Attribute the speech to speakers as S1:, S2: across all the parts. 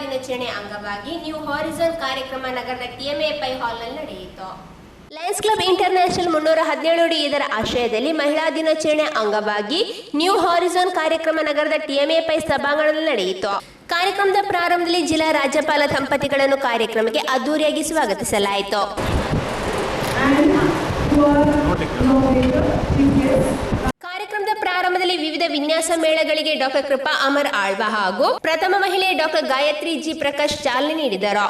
S1: ದಿನಾಚರಣೆ ಅಂಗವಾಗಿ ನ್ಯೂ ಹಾರಿಝನ್ ಕಾರ್ಯಕ್ರಮ ನಗರದ TMA ಪೈ ಹಾಲ್ನಲ್ಲಿ ನಡೆಯಿತು. ಲಯನ್ಸ್ ಕ್ಲಬ್ ಇಂಟರ್ನ್ಯಾಷನಲ್ 317 ಇದರ ಆಶ್ರಯದಲ್ಲಿ ಮಹಿಳಾ ದಿನಾಚರಣೆ ಅಂಗವಾಗಿ ನ್ಯೂ ಹಾರಿಝನ್ ಕಾರ್ಯಕ್ರಮ ನಗರದ TMA ಪೈ ಸಭಾಂಗಣದಲ್ಲಿ ನಡೆಯಿತು. ಕಾರ್ಯಕ್ರಮದ ಪ್ರಾರಂಭದಲ್ಲಿ ಜಿಲ್ಲಾ ರಾಜ್ಯಪಾಲ ದಂಪತಿಗಳನ್ನು ಕಾರ್ಯಕ್ರಮಕ್ಕೆ ಅದ್ದೂರಿಯಾಗಿ ಸ್ವಾಗತಿಸಲಾಯಿತು. ಕಾರ್ಯಕ್ರಮದ ಪ್ರಾರಂಭದಲ್ಲಿ ವಿವಿಧ ವಿನ್ಯಾಸ ಮೇಳಗಳಿಗೆ ಡಾಕ್ಟರ್ ಕೃಪಾ ಅಮರ್ ಆಳ್ವ ಹಾಗೂ ಪ್ರಥಮ ಮಹಿಳೆ ಡಾಕ್ಟರ್ ಗಾಯತ್ರಿ ಜಿ ಪ್ರಕಾಶ್ ಚಾಲನೆ ನೀಡಿದರು.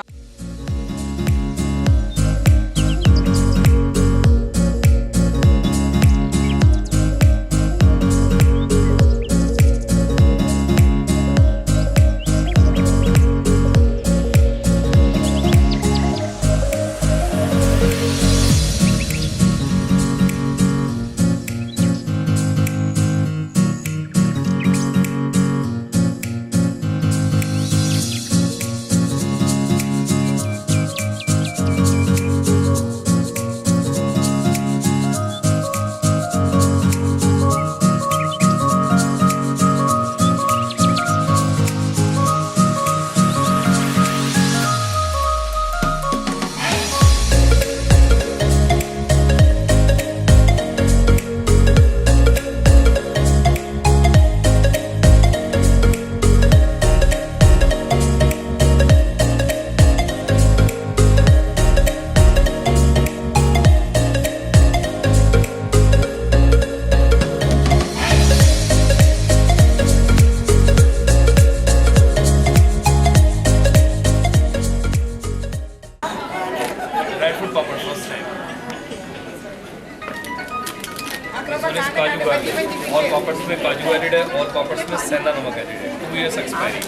S2: All papads में काजू एडेड है, all papads में सेंधा नमक एडेड है. 2 years expiry.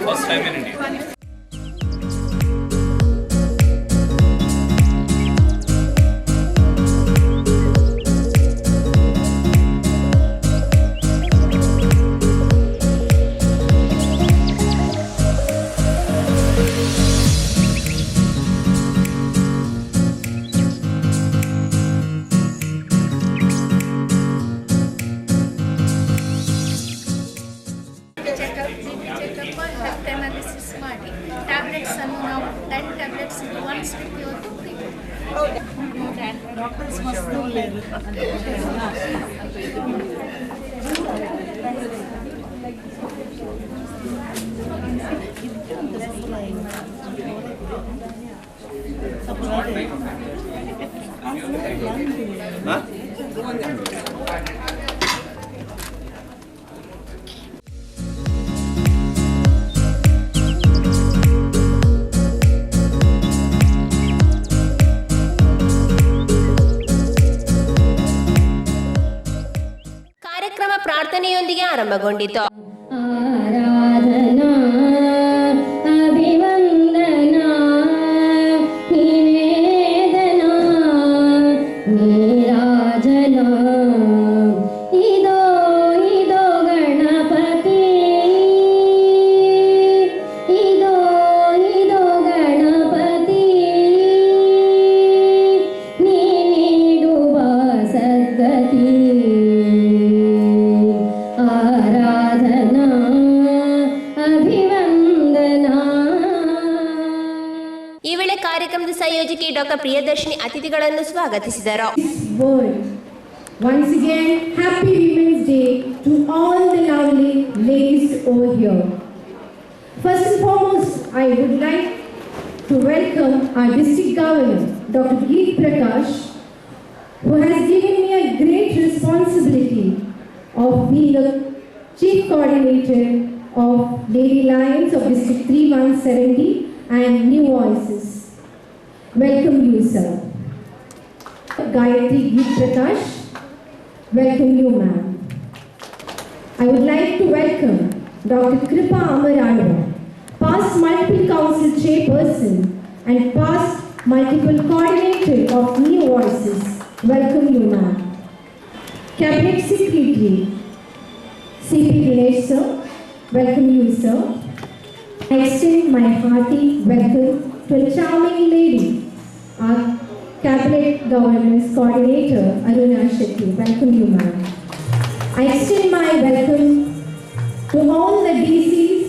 S2: First time in India.
S3: Health analysis ಮಾಡಿ ಟ್ಯಾಬ್ಲೆಟ್ಸ್ ಅನ್ನು ನಾವು 10 ಟ್ಯಾಬ್ಲೆಟ್ಸ್ ಒಂದು ಸ್ಟ್ರಿಪ್ ಇವತ್ತು ಡಾಕ್ಟರ್ಸ್ ಮಸ್ಟ್
S1: ಕಾರ್ಯಕ್ರಮ ಪ್ರಾರ್ಥನೆಯೊಂದಿಗೆ ಆರಂಭಗೊಂಡಿತು. ಈ ವೇಳೆ ಕಾರ್ಯಕ್ರಮದ ಸಂಯೋಜಕಿ ಡಾಕ್ಟರ್ ಪ್ರಿಯದರ್ಶಿನಿ ಅತಿಥಿಗಳನ್ನು ಸ್ವಾಗತಿಸಿದರು.
S4: Once again, happy Women's Day to all the lovely ladies over here. First and foremost, I would like to welcome our District Governor, Dr. Geet Prakash, who has given me a great responsibility of being the Chief Coordinator of Lady Lions of District 3170 and New Voices. Welcome you, sir. Gayatri Geet Prakash, welcome you, ma'am. I would like to welcome Dr. Kripa Amar Alva, past multiple council chairperson and past multiple coordinator of New Voices. Welcome you, ma'am. Cabinet Secretary CP Dinesh, sir. Welcome you, sir. I extend my hearty welcome to a charming lady, our Cabinet Governance Coordinator, Aruna Shetty. Welcome you, ma'am. I extend my welcome to all the DCs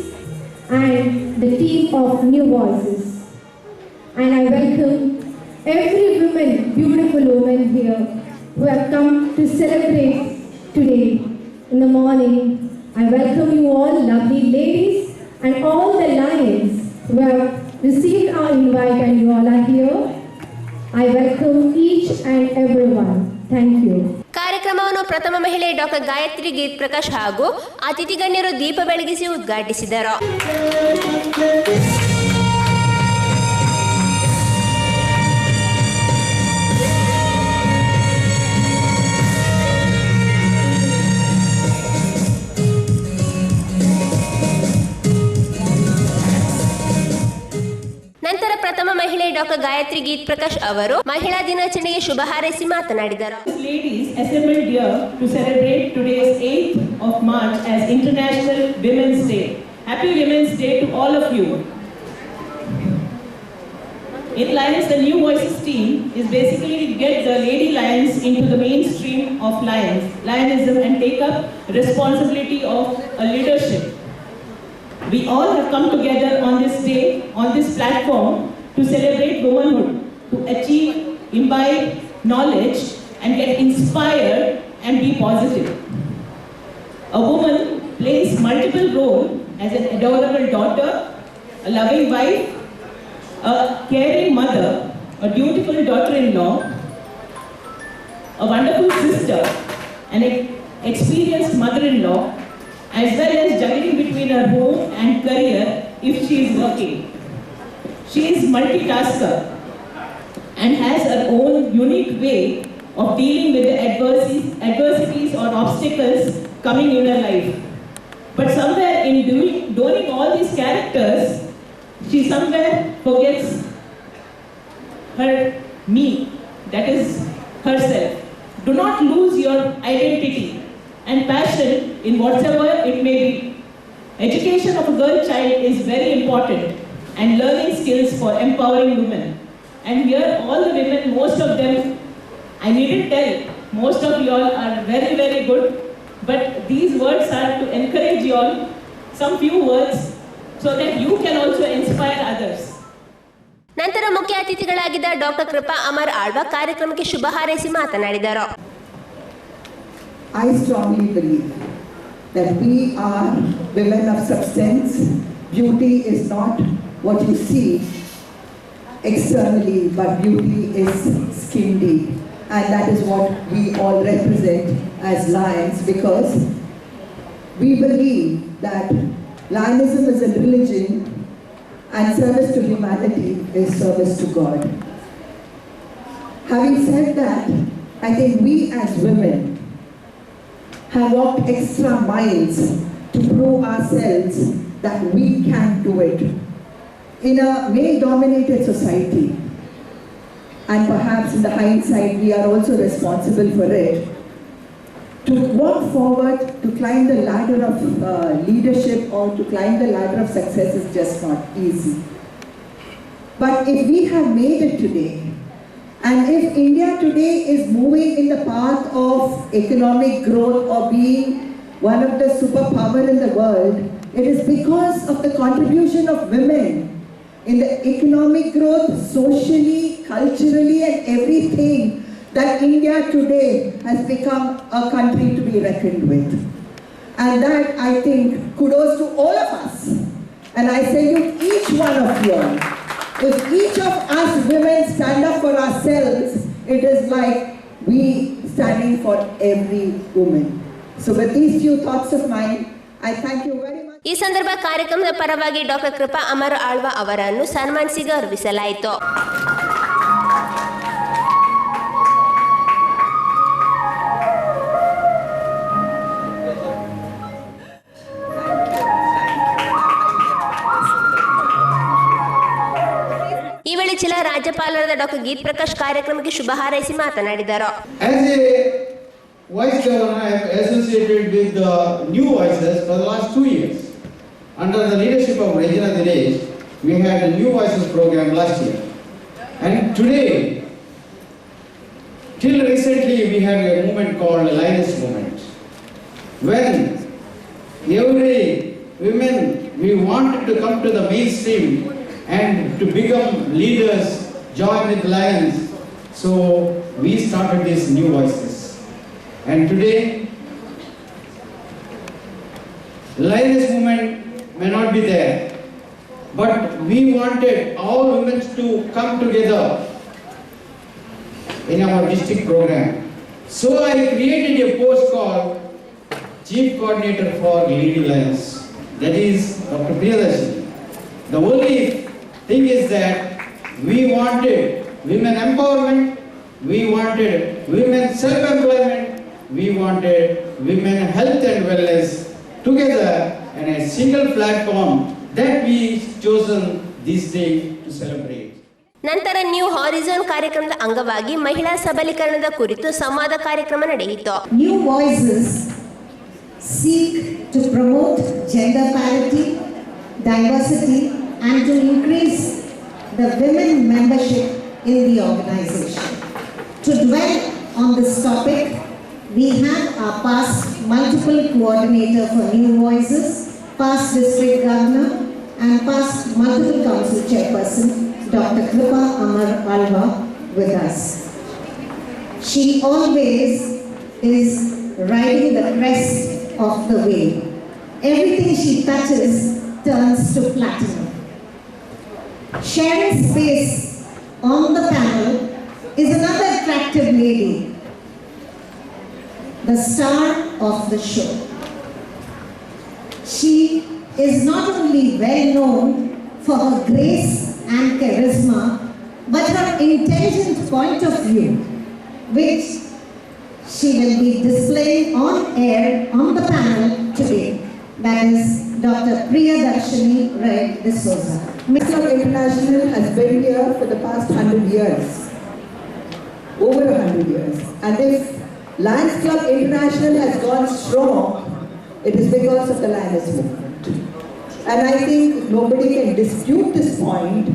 S4: and the team of New Voices. And I welcome every woman, beautiful woman here who have come to celebrate today in the morning. I welcome you all, lovely ladies, and all the lions who have received our invite and you all are here. I welcome each and everyone. Thank you.
S1: ಕಾರ್ಯಕ್ರಮವನ್ನು ಪ್ರಥಮ ಮಹಿಳೆ doctor Gayatri ಗೀತ್ Prakash ಹಾಗೂ ಅತಿಥಿ ಗಣ್ಯರು ದೀಪ ಬೆಳಗಿಸಿ ಉದ್ಘಾಟಿಸಿದರು. ನಂತರ ಪ್ರಥಮ ಮಹಿಳೆ ಡಾಕ್ಟರ್ ಗಾಯತ್ರಿ ಗೀತ್ ಪ್ರಕಾಶ್ ಅವರು ಮಹಿಳಾ ದಿನಾಚರಣೆಗೆ ಶುಭ ಹಾರೈಸಿ ಮಾತನಾಡಿದರು.
S5: Ladies assembled here to celebrate today's 8th of March as International Women's Day. Happy Women's Day to all of you. In Lions, the New Voices team is basically to get the lady lions into the mainstream of lionism and take up responsibility of a leadership. We all have come together on this day, on this platform, to celebrate womanhood, to achieve, imbibe knowledge, and get inspired and be positive. A woman plays multiple roles as an adorable daughter, a loving wife, a caring mother, a dutiful daughter-in-law, a wonderful sister, an experienced mother-in-law, as well as juggling between her home and career if she is working. She is multitasker and has her own unique way of dealing with the adversities or obstacles coming in her life. But somewhere in doing all these characters, she somewhere forgets her me, that is herself. Do not lose your identity and passion in whatever it may be. Education of a girl child is very important and learning skills for empowering women. And here all the women, most of them, I needn't tell, most of you all are very, very good. But these words are to encourage you all, some few words, so that you can also inspire others.
S1: ನಂತರ ಮುಖ್ಯ ಅತಿಥಿಗಳಾಗಿದ್ದ doctor ಕೃಪಾ ಅಮರ್ ಆಳ್ವ ಕಾರ್ಯಕ್ರಮಕ್ಕೆ ಶುಭ ಹಾರೈಸಿ ಮಾತನಾಡಿದರು.
S6: I strongly believe that we are women of substance. Beauty is not what you see externally, but beauty is skin deep. And that is what we all represent as Lions, because we believe that Lionism is a religion and service to humanity is service to God. Having said that, I think we as women have walked extra miles to prove ourselves that we can do it. In a male-dominated society, and perhaps in the hindsight we are also responsible for it, to walk forward, to climb the ladder of leadership or to climb the ladder of success is just not easy. But if we have made it today, and if India today is moving in the path of economic growth or being one of the superpower in the world, it is because of the contribution of women in the economic growth, socially, culturally and everything, that India today has become a country to be reckoned with. And that, I think, kudos to all of us. And I salute each one of you. If each of us women stand up for ourselves, it is like we standing for every woman. So with these few thoughts of mine, I thank you very much.
S1: ಈ ಸಂದರ್ಭ ಕಾರ್ಯಕ್ರಮದ ಪರವಾಗಿ doctor ಕೃಪಾ ಅಮರ್ ಆಳ್ವ ಅವರನ್ನು ಸನ್ಮಾನಿಸಿ ಗೌರವಿಸಲಾಯಿತು. ಈ ವೇಳೆ ಜಿಲ್ಲಾ ರಾಜ್ಯಪಾಲರಾದ ಡಾಕ್ಟರ್ ಗೀತ್ ಪ್ರಕಾಶ್ ಕಾರ್ಯಕ್ರಮಕ್ಕೆ ಶುಭ ಹಾರೈಸಿ ಮಾತನಾಡಿದರು.
S7: Vice Governor, I have associated with the New Voices for the last 2 years. Under the leadership of Regina Dinesh, we had a New Voices program last year. And today, till recently, we had a movement called the Lioness Movement. When every women we wanted to come to the mainstream and to become leaders, join with Lions. So we started this New Voices. And today, Lioness movement may not be there, but we wanted all women to come together in our district program. So I created a post called Chief Coordinator for Lady Lions. That is Dr. Priyadarshini. The only thing is that we wanted women empowerment, we wanted women self-employment, we wanted women health and wellness together in a single platform that we chosen this day to celebrate.
S1: ನಂತರ new horizon ಕಾರ್ಯಕ್ರಮದ ಅಂಗವಾಗಿ ಮಹಿಳಾ ಸಬಲೀಕರಣದ ಕುರಿತು ಸಂವಾದ ಕಾರ್ಯಕ್ರಮ ನಡೆಯಿತು.
S8: New Voices seek to promote gender parity, diversity, and to increase the women membership in the organization. To dwell on this topic, we have our past multiple coordinator for New Voices, past district governor, and past multiple council chairperson, Dr. Kripa Amar Alva, with us. She always is riding the crest of the wave. Everything she touches turns to platinum. Sharing space on the panel is another attractive lady, the star of the show. She is not only well known for her grace and charisma, but her intelligent point of view, which she will be displaying on air on the panel today. That is Dr. Priyadarshini Ray D'Souza.
S6: Lions Club International has been here for the past 100 years, over 100 years. And if Lions Club International has gone strong, it is because of the Lioness movement. And I think nobody can dispute this point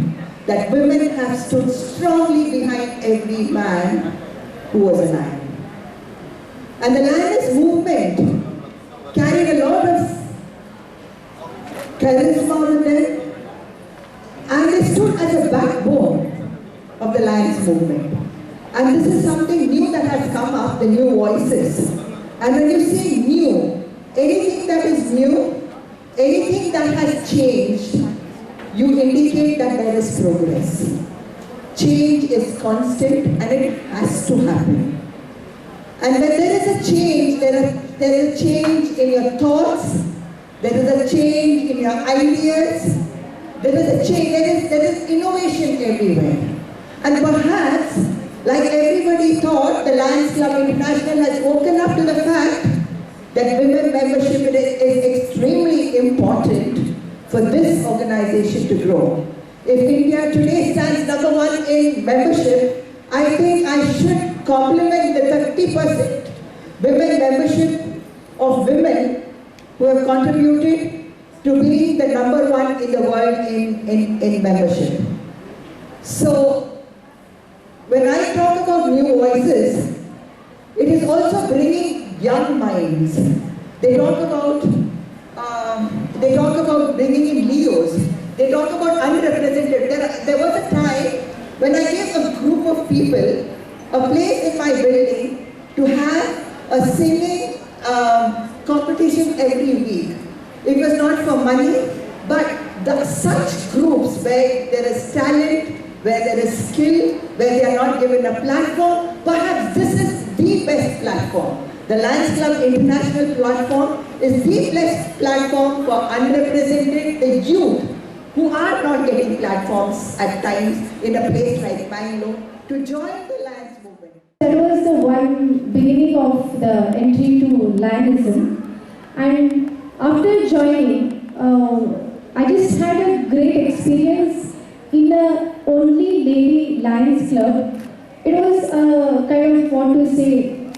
S6: that women have stood strongly behind every man who was a lion. And the Lioness movement carried a lot of charisma with them, and they stood as a backbone of the Lions movement. And this is something new that has come up, the New Voices. And when you say new, anything that is new, anything that has changed, you indicate that there is progress. Change is constant and it has to happen. And when there is a change, there is a change in your thoughts, there is a change in your ideas, there is a change, there is innovation everywhere. And perhaps, like everybody thought, the Lions Club International has woken up to the fact that women membership is extremely important for this organization to grow. If India today stands number 1 in membership, I think I should compliment the 30% women membership of women who have contributed to being the number 1 in the world in membership. So, when I talk about New Voices, it is also bringing young minds. They talk about bringing in Leos. They talk about unrepresented. There was a time when I gave a group of people a place in my building to have a singing competition every week. It was not for money, but such groups where there is talent, where there is skill, where they are not given a platform, perhaps this is the best platform. The Lions Club International platform is the best platform for unrepresented, the youth who are not getting platforms at times in a place like Bangalore to join the Lions movement.
S4: That was the one beginning of the entry to Lionism, and after joining, I just had a great experience in the only lady Lions Club. It was kind of what to say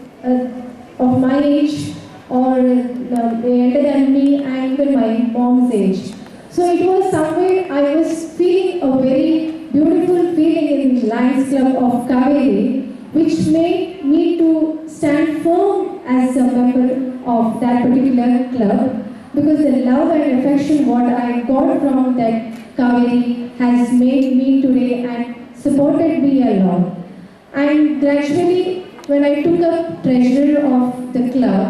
S4: of my age or younger than me and even my mom's age. So it was somewhere I was feeling a very beautiful feeling in Lions Club of Kaveri, which made me to stand firm as a member of that particular club. because the love and affection what I got from that Kaveri has made me today and supported me a lot. And gradually, when I took up treasurer of the club,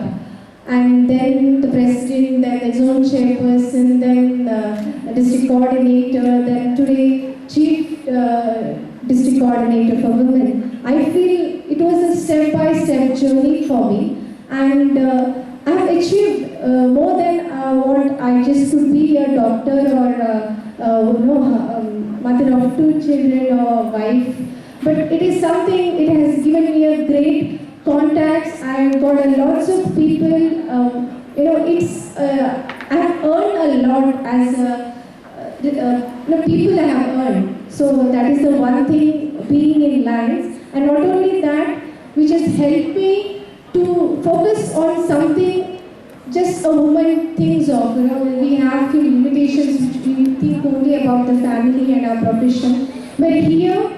S4: and then the president, then the zone chairperson, then the district coordinator, then today chief district coordinator for women, I feel it was a step-by-step journey for me, and I have achieved more than what I just could be a doctor or mother of 2 children or wife. But it is something, it has given me a great contacts. I got a lots of people, I have earned a lot as people I have earned. So that is the one thing being in Lions. And not only that, which has helped me to focus on something just a woman thinks of. We have few limitations which we think only about the family and our profession. But here,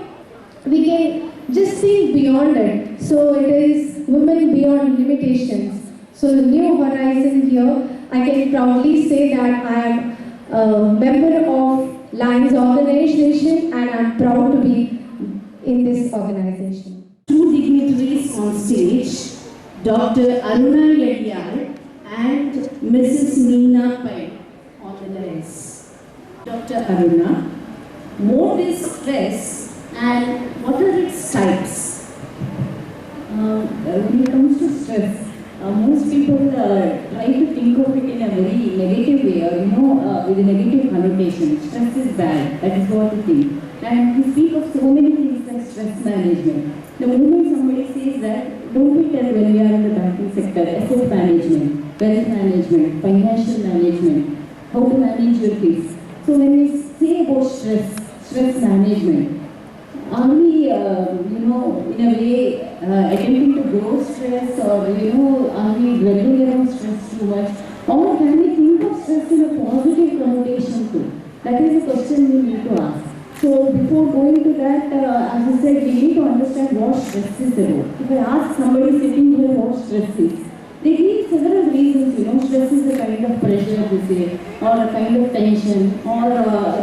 S4: we can just think beyond it. So it is women beyond limitations. So New Horizon here, I can proudly say that I am a member of Lions organization and I am proud to be in this organization.
S9: Two dignitaries on stage, Dr. Aruna Yadiyar and Mrs. Neena Pai on the dais. Dr. Aruna, what is stress and what are its types? When it comes to stress, most people try to think of it in a very negative way, or with a negative connotation. Stress is bad, that is what we think. And we speak of so many things like stress management. The moment somebody says that, don't we tell when we are in the banking sector, asset management, wealth management, financial management, how to manage your kids. So when we say about stress management, are we, in a way, attempting to grow stress, or, are we dwelling around stress too much? Or can we think of stress in a positive connotation too? That is a question we need to ask. So before going to that, as I said, we need to understand what stress is about. If I ask somebody sitting here what stress is, they give several reasons. Stress is a kind of pressure, they say, or a kind of tension, or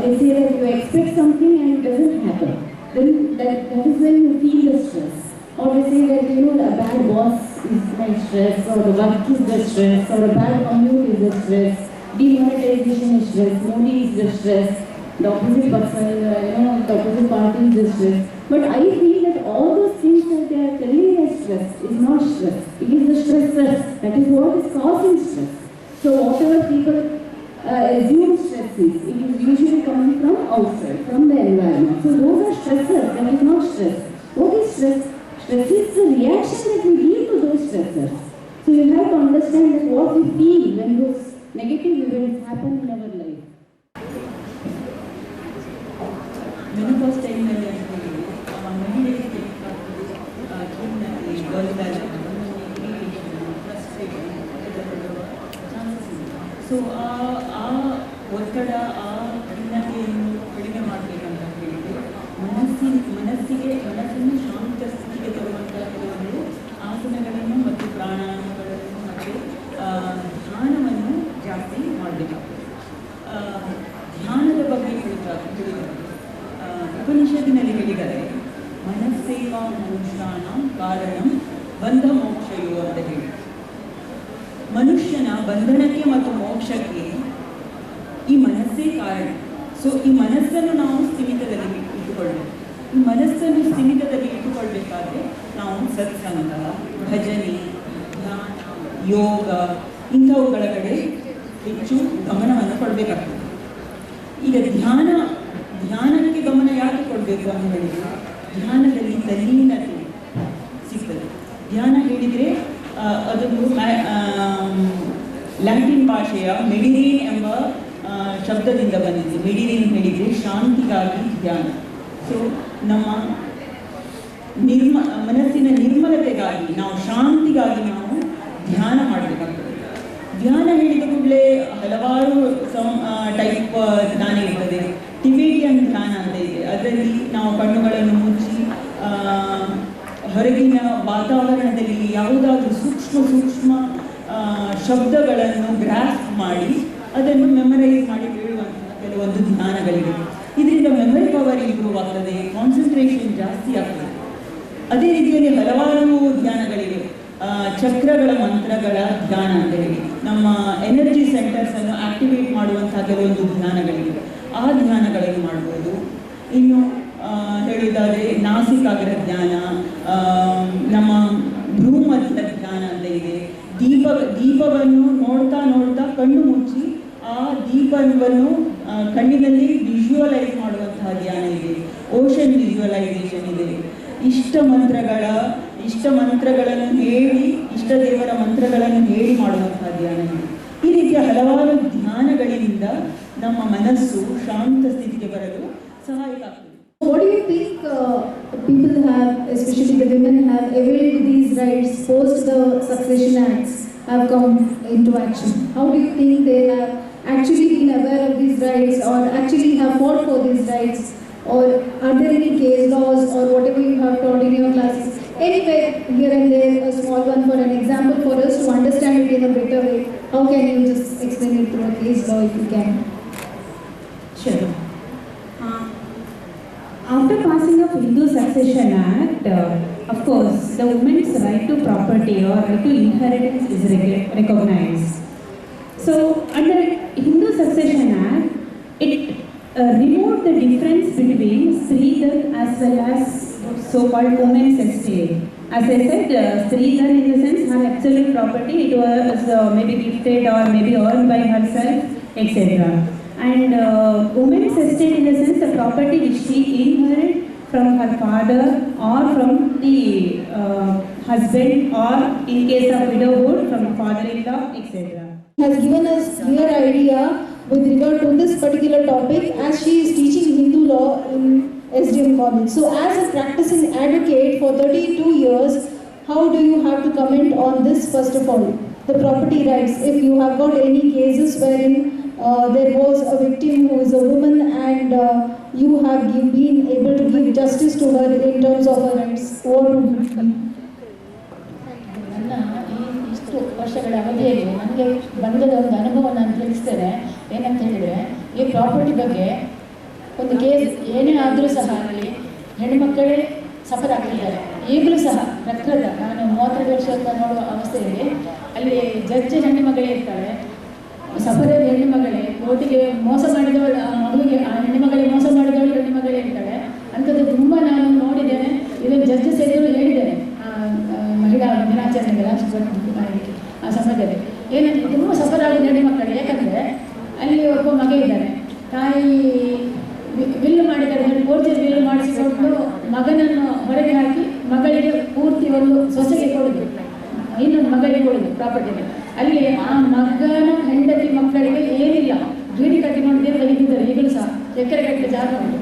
S9: they say that you expect something and it doesn't happen. Then that is when you feel the stress. Or they say that a bad boss is my stress, or the work is the stress, or a bad commute is the stress, demonetization is stress, Modi is the stress, the opposite person, the opposite party is the stress. But I feel that all those things that they are telling as stress is not stress. It is the stressors. That is what is causing stress. So whatever people assume stress is, it is usually coming from outside, from the environment. So those are stressors, that is not stress. What is stress? Stress is the reaction that we give to those stressors. So you have to understand that what we feel when those negative events happen in our life.
S5: Menopause time ಮಹಿಳೆಯರಿಗೆ so ಆ ಒತ್ತಡ, ಆ ಖಿನ್ನತೆಯನ್ನು ಕಡಿಮೆ ಮಾಡಬೇಕಂತ ಹೇಳಿದರೆ ಮನಸ್ಸನ್ನು ಶಾಂತ ಸ್ಥಿತಿಗೆ ತರುವಂಥ ಕೆಲವೊಂದು ಆಸನಗಳನ್ನು ಮತ್ತು ಪ್ರಾಣಾಯಾಮಗಳನ್ನು ಮತ್ತು ಧ್ಯಾನವನ್ನು ಜಾಸ್ತಿ ಮಾಡಬೇಕಾಗ್ತದೆ. ಧ್ಯಾನದ ಬಗ್ಗೆ ತಿಳಿದರೆ ಉಪನಿಷತ್ತಿನಲ್ಲಿ ಹೇಳಿದರೆ ಮನಸ್ಸೇವ ಮನುಷ್ಯಾನ ಕಾರಣಂ ಬಂಧ ಮೋಕ್ಷಯೋ ಅಂತ ಹೇಳಿ, ಮನುಷ್ಯನ ಬಂಧನಕ್ಕೆ ಮತ್ತು ಮೋಕ್ಷಕ್ಕೆ ಈ ಮನಸ್ಸೇ ಕಾರಣ. ಸೊ ಈ ಮನಸ್ಸನ್ನು ನಾವು ಸ್ಥಿಮಿತದಲ್ಲಿ ಇಟ್ಟುಕೊಳ್ಬೇಕು. ಈ ಮನಸ್ಸನ್ನು ಸ್ಥಿಮಿತದಲ್ಲಿ ಇಟ್ಟುಕೊಳ್ಬೇಕಾದ್ರೆ ನಾವು ಸತ್ಸಂಗ, ಭಜನೆ, ಧ್ಯಾನ, ಯೋಗ ಇಂಥವುಗಳ ಕಡೆ ಹೆಚ್ಚು ಗಮನವನ್ನು ಕೊಡಬೇಕಾಗ್ತದೆ. ಈಗ ಧ್ಯಾನಕ್ಕೆ ಗಮನ ಯಾಕೆ ಕೊಡಬೇಕು ಅಂತ ಹೇಳಿದರೆ, ಧ್ಯಾನದಲ್ಲಿ ತಲ್ಲೀನತೆ ಸಿಗ್ತದೆ. ಧ್ಯಾನ ಹೇಳಿದರೆ ಅದೊಂದು ಲ್ಯಾಟಿನ್ ಭಾಷೆಯ ಮೆಡಿರೇನ್ ಎಂಬ ಶಬ್ದದಿಂದ ಬಂದಿದೆ. ಮೆಡಿರೇನ್ ಹೇಳಿದರೆ ಶಾಂತಿಗಾಗಿ ಧ್ಯಾನ. ಸೊ ನಮ್ಮ ಮನಸ್ಸಿನ ನಿರ್ಮಲತೆಗಾಗಿ, ನಾವು ಶಾಂತಿಗಾಗಿ ನಾವು ಧ್ಯಾನ ಮಾಡಬೇಕಾಗ್ತದೆ. ಧ್ಯಾನ ಹೇಳಿದ ಕೂಡಲೇ ಹಲವಾರು ಟೈಪ್ ಧ್ಯಾನ ಇರ್ತದೆ. ಟಿಬೇಟಿಯನ್ ಧ್ಯಾನ ಅಂತ ಇದೆ. ಅದರಲ್ಲಿ ನಾವು ಕಣ್ಣುಗಳನ್ನು ಮುಚ್ಚಿ ಹೊರಗಿನ ವಾತಾವರಣದಲ್ಲಿ ಯಾವುದಾದ್ರೂ ಸೂಕ್ಷ್ಮ ಶಬ್ದಗಳನ್ನು ಗ್ರಾಸ್ಪ್ ಮಾಡಿ ಅದನ್ನು ಮೆಮರೈಸ್ ಮಾಡಿ ಕೇಳುವಂತಹ ಕೆಲವೊಂದು ಧ್ಯಾನಗಳಿವೆ. ಇದರಿಂದ ಮೆಮರಿ ಪವರ್ ಇಂಪ್ರೂವ್ ಆಗ್ತದೆ, ಕಾನ್ಸಂಟ್ರೇಷನ್ ಜಾಸ್ತಿ ಆಗ್ತದೆ. ಅದೇ ರೀತಿಯಲ್ಲಿ ಹಲವಾರು ಧ್ಯಾನಗಳಿವೆ. ಚಕ್ರಗಳ ಮಂತ್ರಗಳ ಧ್ಯಾನ ಅಂತ ಹೇಳಿ ನಮ್ಮ ಎನರ್ಜಿ ಸೆಂಟರ್ಸನ್ನು ಆಕ್ಟಿವೇಟ್ ಮಾಡುವಂತಹ ಕೆಲವೊಂದು ಧ್ಯಾನಗಳಿವೆ. ಆ ಧ್ಯಾನಗಳನ್ನು ಮಾಡ್ಬೋದು. ಇನ್ನು ಹೇಳುವುದಾದರೆ ನಾಸಿಕಾಗ್ರ ಧ್ಯಾನ, ನಮ್ಮ ಭ್ರೂಮಧ್ಯ ಧ್ಯಾನ ಅಂತ ಇದೆ. ದೀಪವನ್ನು ನೋಡ್ತಾ ನೋಡ್ತಾ ಕಣ್ಣು ಮುಚ್ಚಿ ಆ ದೀಪವನ್ನು ಕಣ್ಣಿನಲ್ಲಿ ವಿಜುವಲೈಸ್ ಮಾಡುವಂತಹ ಧ್ಯಾನ ಇದೆ. ಓಷನ್ ವಿಜುವಲೈಸೇಷನ್ ಇದೆ. ಇಷ್ಟ ಮಂತ್ರಗಳನ್ನು ಹೇಳಿ, ಇಷ್ಟ ದೇವರ ಮಂತ್ರಗಳನ್ನು ಹೇಳಿ ಮಾಡುವಂತಹ ಧ್ಯಾನ ಇದೆ. ಈ ರೀತಿಯ ಹಲವಾರು ಧ್ಯಾನಗಳಿಂದ ನಮ್ಮ ಮನಸ್ಸು ಶಾಂತ ಸ್ಥಿತಿಗೆ ಬರಲು ಸಹಾಯಕ ಆಗ್ತದೆ.
S4: What do you think people have, especially the women, have availed these rights post the succession acts have come into action? How do you think they have actually been aware of these rights or actually have fought for these rights? Or are there any case laws or whatever you have taught in your classes? Anyway, here and there, a small one for an example for us to understand it in a better way. How can you just explain it through a case law if you can?
S9: Sure. After passing of Hindu Succession Act, of course, the women's right to property or right to inheritance is recognized. So, under Hindu Succession Act, it removed the difference between Sridhar as well as so-called women's estate. As I said, Sridhar in the sense her absolute property, it was maybe gifted or maybe earned by herself, etc. And women's estate in the sense the property which she inherited from her father or from the husband, or in case of widowhood from father-in-law, etc.
S4: Has given us clear idea with regard to this particular topic as she is teaching Hindu law in SDM College. So as a practicing advocate for 32 years, how do you have to comment on this first of all? The property rights, if you have got any cases wherein there was a victim who is a woman and you have been able to give justice to her in terms of her rights. What would you think?
S10: ನನ್ನ ಇಷ್ಟು ವರ್ಷಗಳ ಅವಧಿಯಲ್ಲಿ ನನಗೆ ಬಂದ ಒಂದು ಅನುಭವ ನಾನು ತಿಳಿಸ್ತೇನೆ. ಏನಂತ ಹೇಳಿದರೆ, ಈ ಪ್ರಾಪರ್ಟಿ ಬಗ್ಗೆ ಒಂದು ಕೇಸ್ ಏನೇ ಆದರೂ ಸಹ ಅಲ್ಲಿ ಹೆಣ್ಣುಮಕ್ಕಳೇ ಸಫರ್ ಆಗ್ತಿದ್ದಾರೆ. ಈಗಲೂ ಸಹ ಪ್ರಕೃತ ನಾನು 32 ವರ್ಷ ನೋಡುವ ಅವಸ್ಥೆಯಲ್ಲಿ ಅಲ್ಲಿ ಜಡ್ಜ್ ಹೆಣ್ಣು ಮಗಳೇ ಇರ್ತಾಳೆ, ಸಫರದ ಹೆಣ್ಣು ಮಗಳೇ, ಕೋರ್ಟಿಗೆ ಮೋಸ ಮಾಡಿದವಳು ಆ ಮಗುವಿಗೆ, ಆ ಹೆಣ್ಣು ಮಗಳಿಗೆ ಮೋಸ ಮಾಡಿದವಳು ಹೆಣ್ಣು ಮಗಳೇ ಇರ್ತಾಳೆ. ಅಂಥದ್ದು ತುಂಬ ನಾನು ನೋಡಿದ್ದೇನೆ. ಇದನ್ನು ಜಡ್ಜಸ್ ಎದುರು ಹೇಳಿದ್ದೇನೆ ಮಹಿಳಾ ದಿನಾಚರಣೆಗೆ ರಾಷ್ಟ್ರ ಆ ಸಮಯದಲ್ಲಿ. ಏನಂದರೆ ತುಂಬ ಸಫರ್ ಆಗಿದೆ ಹೆಣ್ಣು ಮಕ್ಕಳು. ಯಾಕಂದರೆ ಅಲ್ಲಿ ಒಬ್ಬ ಮಗ ಇದ್ದಾನೆ, ತಾಯಿ ಬಿಲ್ಲು ಮಾಡಿದ್ದಾರೆ, ಫೋರ್ಜರಿ ಬಿಲ್ಲು ಮಾಡಿಸಿಕೊಂಡು ಮಗನನ್ನು ಹೊರಗೆ ಹಾಕಿ ಮಗಳಿಗೆ ಪೂರ್ತಿ ಒಂದು ಸೊಸೆಗೆ ಕೊಡೋದು, ಇನ್ನೊಂದು ಮಗಳಿಗೆ ಕೊಡೋದು ಪ್ರಾಪರ್ಟಿನ. ಅಲ್ಲಿ ಆ ಮಗನ ಹೆಂಡತಿ ಮಕ್ಕಳಿಗೆ ಏನಿಲ್ಲ, ಗೀಡಿ ಕಟ್ಟಿಕೊಂಡು ದೇವರು ತೆಗೆದಿದ್ದಾರೆ. ಈಗಲೂ ಸಹ ಎಕರೆ ಗಟ್ಟಲೆ ಜಾಗ ಉಂಟು.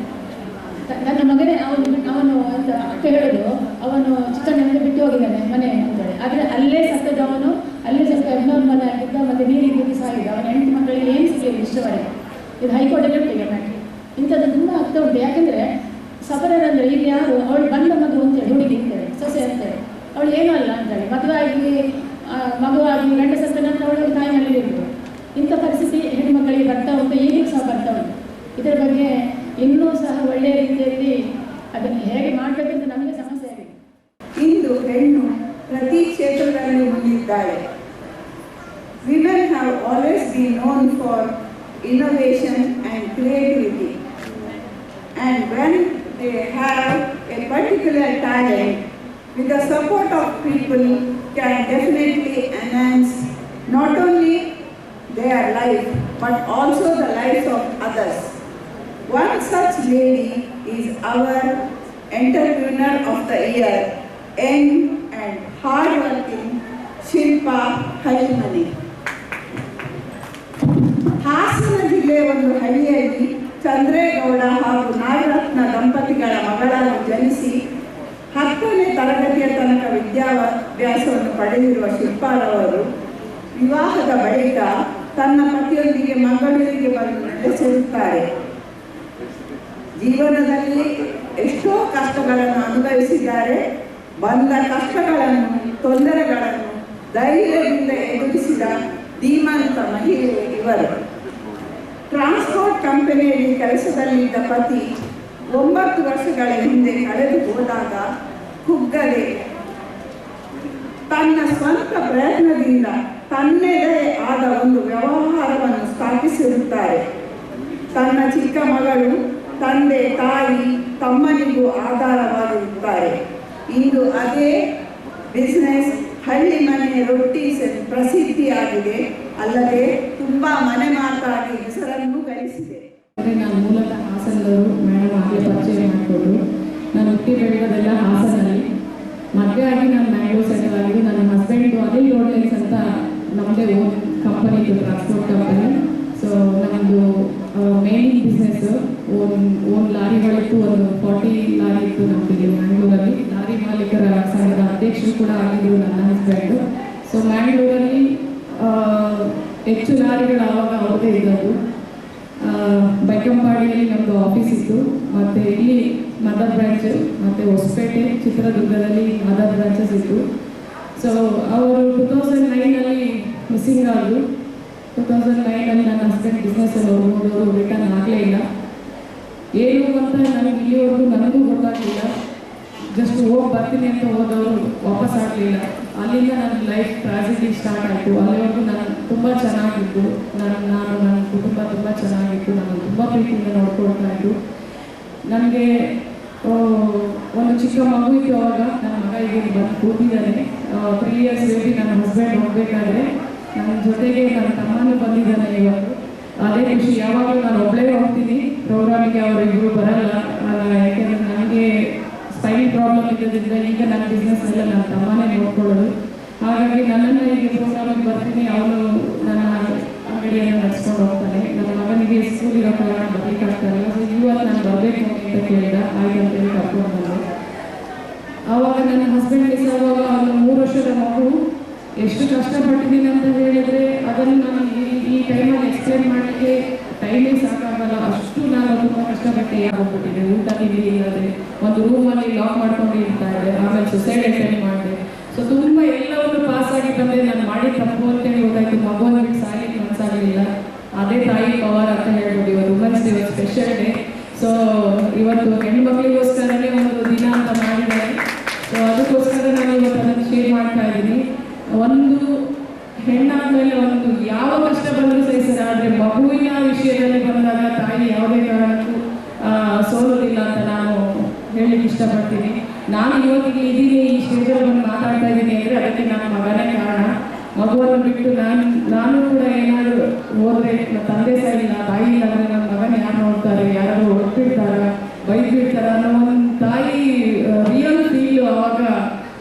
S10: ನನ್ನ ಮಗನೇ ಅವನು ಅಂತ ಅಕ್ಕ ಹೇಳೋದು, ಅವನು ಚಿಕ್ಕಣ್ಣನಿಂದ ಬಿಟ್ಟು ಹೋಗಿದ್ದಾನೆ ಮನೆ ಅಂತೇಳಿ. ಆದರೆ ಅಲ್ಲೇ ಸತ್ತದವನು, ಅಲ್ಲೇ ಸ್ವಲ್ಪ ಅಬ್ನಾರ್ಮಲ್ ಆಗಿದ್ದ, ಮತ್ತು ನೀರಿಗೆ ಸಾಗಿದ್ದ. ಅವನ ಹೆಂಡತಿ ಮಕ್ಕಳಿಗೆ ಏನು ಸಿಗಲಿಲ್ಲ ಇಷ್ಟವರೆಗೆ. ಇದು ಹೈಕೋರ್ಟಲ್ಲಿ ಉಂಟು ಈಗ ಮ್ಯಾಟ್ರಿ. ಇಂಥದ್ದು ತುಂಬ ಆಗ್ತಾ ಉಂಟು. ಯಾಕೆಂದರೆ ಸಫರರಂದರೆ ಈಗ ಯಾರು, ಅವಳು ಬಂದ ಮಗು ಅಂತೇಳಿ ಹುಡುಗಿ ಅಂತೇಳಿ, ಸೊಸೆ ಅಂತೇಳಿ, ಅವಳು ಏನೂ ಅಲ್ಲ ಅಂತೇಳಿ, ಮದುವಾಗಿ ಮಗುವಾಗಿ ಗಂಡ ಸತ್ತ ನಂತರ ಅವಳು ತಾಯಿ ಮನೇಲಿ ಇರ್ಬೋದು. ಇಂಥ ಪರಿಸ್ಥಿತಿ ಹೆಣ್ಣುಮಕ್ಕಳಿಗೆ ಬರ್ತಾ ಉಂಟು, ಈಗಲೂ ಸಹ ಬರ್ತಾ ಉಂಟು. ಇದರ ಬಗ್ಗೆ ಇನ್ನೂ ಸಹ ಒಳ್ಳೆಯ ರೀತಿಯಲ್ಲಿ ಅದನ್ನು ಹೇಗೆ ಮಾಡಬೇಕಂತ ನಮಗೆ ಸಮಸ್ಯೆ ಆಗಿದೆ.
S6: ಇಂದು ಹೆಣ್ಣು ಪ್ರತಿ ಕ್ಷೇತ್ರದಲ್ಲಿ ಮುಂದಿದ್ದಾಳೆ. Women have always been known for innovation and creativity, and when they have a particular talent, with the support of people, can definitely enhance not only their life but also the lives of others. One such lady is our Entrepreneur of the Year, young and hardworking Shilpa Halimani. Hassan ಜಿಲ್ಲೆಯ ಒಂದು ಹಳ್ಳಿಯಲ್ಲಿ ಚಂದ್ರೇಗೌಡ ಹಾಗೂ ನಾಗರತ್ನ ದಂಪತಿಗಳ ಮಗಳಾಗಿ ಜನಿಸಿ 10ನೇ ತರಗತಿಯ ತನಕ ವಿದ್ಯಾಭ್ಯಾಸವನ್ನು ಪಡೆದಿರುವ ಶಿಲ್ಪಾರವರು ವಿವಾಹದ ಬಳಿಕ ತನ್ನ ಪತಿಯೊಂದಿಗೆ ಮಂಗಳೂರಿಗೆ ಬಂದು ನೆಲೆಸಿರುತ್ತಾರೆ. ಜೀವನದಲ್ಲಿ ಎಷ್ಟೋ ಕಷ್ಟಗಳನ್ನು ಅನುಭವಿಸಿದ್ದಾರೆ. ಬಂದ ಕಷ್ಟಗಳನ್ನು, ತೊಂದರೆಗಳನ್ನು ಧೈರ್ಯದಿಂದ ಎದುರಿಸಿದ
S11: ಧೀಮಂತ ಮಹಿಳೆ ಇವರು. ಟ್ರಾನ್ಸ್ಪೋರ್ಟ್ ಕಂಪನಿಯಲ್ಲಿ ಕೆಲಸದಲ್ಲಿದ್ದ ಪತಿ 9 ವರ್ಷಗಳ ಹಿಂದೆ ಕಳೆದು ಹೋದಾಗ ಕುಗ್ಗದೆ ತನ್ನ ಸ್ವಂತ ಪ್ರಯತ್ನದಿಂದ ತನ್ನದೇ ಆದ ಒಂದು ವ್ಯವಹಾರವನ್ನು ಸ್ಥಾಪಿಸಿರುತ್ತಾರೆ. ತನ್ನ ಚಿಕ್ಕ ಮಗಳು, ತಂದೆ, ತಾಯಿ, ತಮ್ಮನಿಗೂ ಆಧಾರವಾಗಿರುತ್ತಾರೆ. ಇಂದು ಅದೇ ಬಿಸ್ನೆಸ್ ಹಳ್ಳಿ ಮನೆ ರೊಟ್ಟಿ ಪ್ರಸಿದ್ಧಿಯಾಗಿದೆ, ಅಲ್ಲದೆ ತುಂಬ ಮನೆ ಮಾತಾಗಿ ಹೆಸರನ್ನು ಗಳಿಸಿದೆ.
S9: ನಾನು ಮೂಲತಃ ಹಾಸನದವರು, ಮೇಡಮ್ ಆಗಲೇ ಪರಿಚಯ ಮಾಡಿಕೊಟ್ರು. ನಾನು ಹುಟ್ಟಿ ಬೆಳೆಯೋದೆಲ್ಲ ಹಾಸನಲ್ಲಿ. ಮದುವೆ ಆಗಿ ನಾನು ಮ್ಯಾಂಗ್ಳೂರ್ ಸೆಟಲ್ ಆಗಿದ್ದು. ನನ್ನ ಹಸ್ಬೆಂಡು ಅನಿಲ್ ರೋಡ್ಲೈನ್ಸ್ ಅಂತ ನಮ್ಮದೇ ಓನ್ ಕಂಪನಿ ಇತ್ತು, ಟ್ರಾನ್ಸ್ಪೋರ್ಟ್ ಕಂಪನಿ. ಸೊ ನಮ್ಮದು ಮೇನ್ ಬಿಸ್ನೆಸ್ಸು ಓನ್ ಲಾರಿಗಳಿತ್ತು. ಒಂದು 40 ಲಾರಿ ಇತ್ತು ನಮ್ಮದಿಗೆ ಮ್ಯಾಂಗ್ಳೂರಲ್ಲಿ. ಲಾರಿ ಮಾಲೀಕರ ಸಂಘದ ಅಧ್ಯಕ್ಷರು ಕೂಡ ಆಗಿದ್ದರು ನನ್ನ ಹಸ್ಬೆಂಡು. ಸೊ ಮ್ಯಾಂಗ್ಳೂರಲ್ಲಿ ಹೆಚ್ಚು ಲಾರಿಗಳು ಆವಾಗ ಅವ್ರದ್ದೇ ಇದ್ದದ್ದು. ಬೈಕಂಪಾಡಿಯಲ್ಲಿ ನಮ್ಮದು ಆಫೀಸ್ ಇತ್ತು. ಮತ್ತು ಇಲ್ಲಿ ಮದರ್ ಬ್ರಾಂಚ್, ಮತ್ತು ಹೊಸಪೇಟೆ, ಚಿತ್ರದುರ್ಗದಲ್ಲಿ ಮದರ್ ಬ್ರಾಂಚಸ್ ಇತ್ತು. ಸೊ ಅವರು 2009 ಮಿಸ್ಸಿಂಗ್ ಆದರು. 2009 ನನ್ನ ಹಸ್ಬೆಂಡ್ ಬಿಸ್ನೆಸ್ಸಲ್ಲಿ ಹೋಗೋರು ರಿಟರ್ನ್ ಆಗಲೇ ಇಲ್ಲ. ಏನು ಅಂತ ನನಗೆ ಇಲ್ಲಿವರೆಗೂ ನನಗೂ ಗೊತ್ತಾಗಲಿಲ್ಲ. ಜಸ್ಟ್ ಹೋಗಿ ಬರ್ತೀನಿ ಅಂತ ಹೋದವರು ವಾಪಸ್ ಆಗಲಿಲ್ಲ. ಅಲ್ಲಿಂದ ನನ್ನ ಲೈಫ್ ಟ್ರಾಜಿಡಿ ಸ್ಟಾರ್ಟ್ ಆಯಿತು. ಅಲ್ಲಿವರೆಗೂ ನಾನು ತುಂಬ ಚೆನ್ನಾಗಿತ್ತು. ನನ್ನ ಕುಟುಂಬ ತುಂಬ ಚೆನ್ನಾಗಿತ್ತು. ನಾನು ತುಂಬ ಪ್ರೀತಿಯಿಂದ ನೋಡ್ಕೊಳ್ತಾ ಇದ್ದು. ನನಗೆ ಒಂದು ಚಿಕ್ಕ ಮಗು ಇತ್ತು. ಅವಾಗ ನನ್ನ ಮಗ ಈಗ ಬಂದು ಕೂತಿದ್ದಾನೆ. 3 years ಬೇಬಿ. ನನ್ನ ಹಸ್ಬೆಂಡ್ ಹೋಗಬೇಕಾದ್ರೆ ನನ್ನ ಜೊತೆಗೆ ನನ್ನ ತಮ್ಮನೂ ಬಂದಿದ್ದಾನೆ ಇವತ್ತು. ಅದೇ ಖುಷಿ. ಯಾವಾಗಲೂ ನಾನು ಒಬ್ಬಳೇ ಹೋಗ್ತೀನಿ ಪ್ರೋಗ್ರಾಮಿಗೆ, ಅವರಿಬ್ಬರು ಬರಲ್ಲ. ಯಾಕೆಂದರೆ ನನಗೆ ಸ್ಪೈನ್ ಪ್ರಾಬ್ಲಮ್ ಇರೋದ್ರಿಂದ ಈಗ ನನ್ನ ಬಿಸ್ನೆಸ್ ಎಲ್ಲ ನನ್ನ ತಮ್ಮನೇ ನೋಡ್ಕೊಳ್ಳೋದು. ಹಾಗಾಗಿ ನನ್ನನ್ನು ಈಗ ಪ್ರೋಗ್ರಾಮಿಗೆ ಬರ್ತೀನಿ, ಅವನು ನನ್ನ ಅಂಗಡಿಯನ್ನು ನಡೆಸ್ಕೊಂಡು ಹೋಗ್ತಾನೆ. ನನ್ನ ಮಗನಿಗೆ ಸ್ಕೂಲ್ ಇರೋ ಕಾರಣ ಬರಲಿಕ್ಕಾಗ್ತಾರಲ್ಲ. ಸೊ ಇವತ್ತು ನಾನು ಬರಬೇಕು ಅಂತ ಕೇಳಿದ, ಆಯ್ತು ಅಂತೇಳಿ ಕರ್ಕೊಂಡು ಬಂದೆ. ಆವಾಗ ನನ್ನ ಹಸ್ಬೆಂಡ್ ಮಿಸ್ ಆಗುವಾಗ ಅವನು 3 ವರ್ಷದ ಮಗು. ಎಷ್ಟು ಕಷ್ಟಪಟ್ಟಿದ್ದೀನಿ ಅಂತ ಹೇಳಿದರೆ ಅದನ್ನು ನಾನು ಈ ಟೈಮಲ್ಲಿ ಎಕ್ಸ್ಪ್ಲೇನ್ ಮಾಡಲಿಕ್ಕೆ ಟೈಮೇ ಸಾಕಾಗಲ್ಲ. ಅಷ್ಟು ನಾನು ತುಂಬ ಕಷ್ಟಪಟ್ಟು ಹೋಗ್ಬಿಟ್ಟಿದ್ದೆ. ಊಟ ತಿಂಡಿ ಇಲ್ಲದೆ ಒಂದು ರೂಮಲ್ಲಿ ಲಾಕ್ ಮಾಡ್ಕೊಂಡು ಇರ್ತಾ ಇದ್ದೆ. ಆಮೇಲೆ ಸುಸೈಡ್ ಅಟೆಂಡ್ ಮಾಡಿದೆ. ಸೊ ತುಂಬ ಎಲ್ಲವನ್ನು ಪಾಸಾಗಿ ಬಂದೆ. ನಾನು ಮಾಡಿ ತಪ್ಪು ಅಂತೇಳಿ ಗೊತ್ತಾಯ್ತು. ಮಗುವನ್ನು ಬಿಟ್ಟು ಸಾಯಲಿಕ್ಕೆ ಮನಸ್ಸಾಗಲಿಲ್ಲ. ಅದೇ ತಾಯಿ ಪವರ್ ಅಂತ ಹೇಳ್ಬೋದು. ಇವತ್ತು women's day special day. So ಇವತ್ತು ಹೆಣ್ಮಕ್ಳಿಗೋಸ್ಕರನೇ ಒಂದು ದಿನ ಅಂತ ಮಾಡಿದ್ದಾರೆ. ಸೊ ಅದಕ್ಕೋಸ್ಕರ ನಾನು ಇವತ್ತು ಅದನ್ನು ಶೇರ್ ಮಾಡ್ತಾ ಇದ್ದೀನಿ. ಒಂದು ಹೆಣ್ಣಾದ್ಮೇಲೆ ಒಂದು ಯಾವ ಕಷ್ಟ ಬಂದರೂ ಸಹಿಸಲ್ಲ, ಆದರೆ ಮಗುವಿನ ವಿಷಯದಲ್ಲಿ ಬಂದಾಗ ತಾಯಿ ಯಾವುದೇ ಕಾರಣಕ್ಕೂ ಸೋಲೋದಿಲ್ಲ ಅಂತ ನಾನು ಹೇಳಲಿಕ್ಕೆ ಇಷ್ಟಪಡ್ತೀನಿ. ನಾನು ಇವತ್ತಿಗೆ ಇದ್ದೀನಿ, ಈ ಸ್ಟೇಜಲ್ಲಿ ಬಂದು ಮಾತಾಡ್ತಾ ಇದ್ದೀನಿ ಅಂದರೆ ಅದಕ್ಕೆ ನನ್ನ ಮಗನೇ ಕಾರಣ. ಮಗುವನ್ನು ಬಿಟ್ಟು ನಾನು ಕೂಡ ಏನಾದರೂ ಹೋದರೆ ತಂದೆ ಸಾಯಿಲ್ಲ, ತಾಯಿ ಇಲ್ಲ ಅಂದರೆ ನನ್ನ ಮಗನ ಯಾರು ನೋಡ್ತಾರೆ, ಯಾರಾದರೂ ಹೊರಬಿಡ್ತಾರ, ಬೈದ್ಬಿಡ್ತಾರ ಅನ್ನೋ ಒಂದು ತಾಯಿ ರಿಯಲ್ ಫೀಲ್ ಆವಾಗ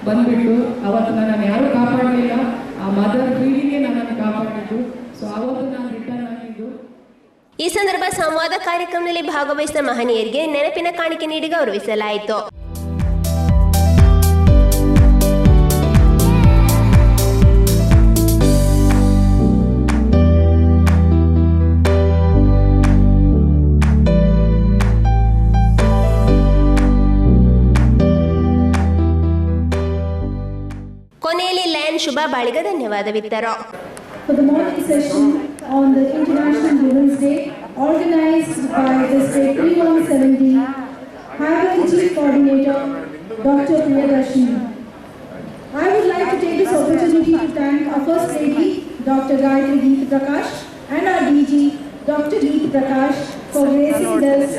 S9: ಬಂದುಬಿಟ್ಟು ಅವತ್ತು ನನ್ನನ್ನು ಯಾರೂ ಕಾಪಾಡಲಿಲ್ಲ. ಆ ಮದರ್ ಫೀಲಿಂಗೇ ನನ್ನನ್ನು ಕಾಪಾಡಿದ್ದು. ಸೊ ಅವತ್ತು ನಾನು ರಿಟರ್ನ್ ಆಗಿದ್ದು.
S1: ಈ ಸಂದರ್ಭ ಸಂವಾದ ಕಾರ್ಯಕ್ರಮದಲ್ಲಿ ಭಾಗವಹಿಸಿದ ಮಹನೀಯರಿಗೆ ನೆನಪಿನ ಕಾಣಿಕೆ ನೀಡಿ ಗೌರವಿಸಲಾಯಿತು. ಕೊನೆಯಲ್ಲಿ ಲಯನ್ ಶುಭ ಬಾಳಿಗ ಧನ್ಯವಾದವಿತ್ತರು.
S4: For the morning session on the International Women's Day, organized by the State 3170, High Chief Coordinator, Dr. Priyadarshini. I would like to take this opportunity to thank our First Lady, Dr. Gayatri Geet Prakash, and our DG, Dr. Geet Prakash, for gracing this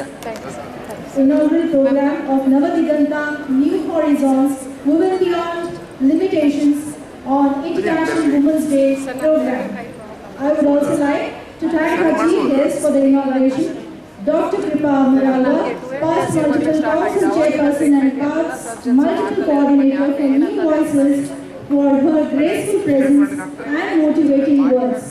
S4: inaugural program of Navadiganta New Horizons, Women Beyond Limitations on International Women's Day program. I would also like to thank our chief guest for the inauguration, Dr. Kripa Amaralwa, past multiple council chairperson and past multiple coordinator for New Voices, for her graceful presence and motivating words.